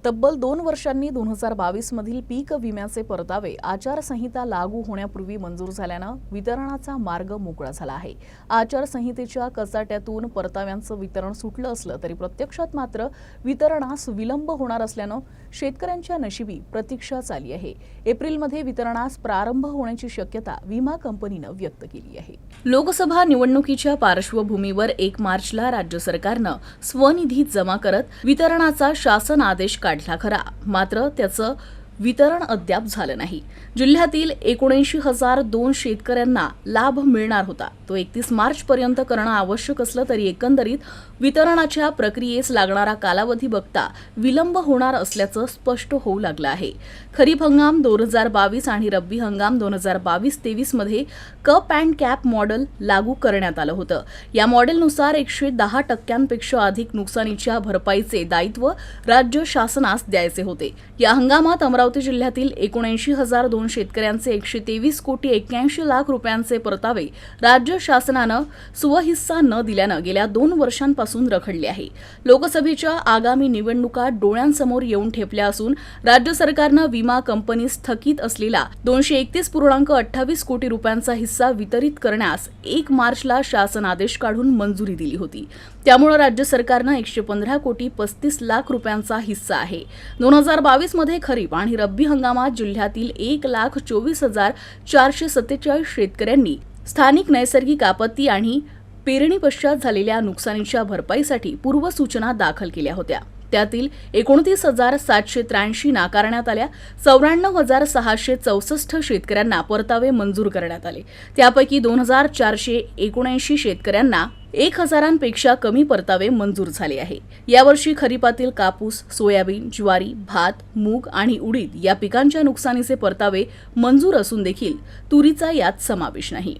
तब्बल 2 वर्षांनी 2022 मधील पीक विम्याचे परतावे आचारसंहिता लागू होण्यापूर्वी मंजूर झाल्यानं वितरणाचा मार्ग मोकळा झाला आहे। आचारसंहितेच्या कचाट्यातून परताव्यांचं वितरण सुटलं असलं तरी प्रत्यक्षात मात्र वितरणास विलंब होणार असल्यानं शेतकऱ्यांच्या नशिबी प्रतीक्षा चालली आहे। एप्रिलमध्ये वितरणास प्रारंभ होण्याची शक्यता विमा कंपनीनं व्यक्त केली आहे। लोकसभा निवडणुकीच्या पार्श्वभूमीवर 1 मार्चला राज्य सरकारनं स्वनिधी जमा करत वितरणाचा शासन आदेश काढला खरा, मात्र त्याचं वितरण अद्याप झालं नाही। जिल्ह्यातील 79,002 शेतकऱ्यांना लाभ मिळणार होता, तो 31 मार्च पर्यंत करणं आवश्यक असलं तरी एकंदरीत वितरणाच्या प्रक्रियेस लागणारा कालावधी बघता विलंब होणार असल्याचं स्पष्ट होऊ लागलं आहे। खरीप हंगाम 2022 आणि रब्बी हंगाम 2022-23 मध्ये कप अँड कॅप मॉडेल लागू करण्यात आलं होतं। या मॉडेलनुसार 110% अधिक नुकसानीच्या भरपाईचे दायित्व राज्य शासनास द्यायचे होते। या हंगामात अमरावती जिल्ह्यातील 79,002 शेतकऱ्यांचे 123 कोटी 81 लाख रुपयांचे परतावे राज्य शासनानं स्वहिस्सा न दिल्यानं गेल्या 2 वर्षांपासून रखडले आहे। लोकसभेच्या आगामी निवडणुका डोळ्यांसमोर येऊन ठेपल्या असून राज्य सरकारनं विमा कंपनीस थकीत असलेला 231.28 कोटी रुपयांचा हिस्सा वितरित करण्यास 1 मार्चला शासन आदेश काढून मंजुरी दिली होती। त्यामुळे राज्य सरकारनं 115 कोटी 35 लाख रुपयांचा हिस्सा आहे। 2022 मध्ये खरीप आणि रब्बी हंगामात जिल्ह्यातील 1,24,447 शेतकऱ्यांनी स्थानिक नैसर्गिक आपत्ती आणि पेरणी पश्चात झालेल्या नुकसानीच्या भरपाईसाठी पूर्वसूचना दाखल केल्या होत्या। त्यातील 29,783 नाकारण्यात आल्या। 94,664 शेतकऱ्यांना परतावे मंजूर करण्यात आले। त्यापैकी 2,479 शेतकऱ्यांना 1,000पेक्षा कमी परतावे मंजूर झाले आहे। यावर्षी खरीपातील कापूस, सोयाबीन, ज्वारी, भात, मूग आणि उडीद या पिकांच्या नुकसानीचे परतावे मंजूर असून देखील तुरीचा यात समावेश नाही।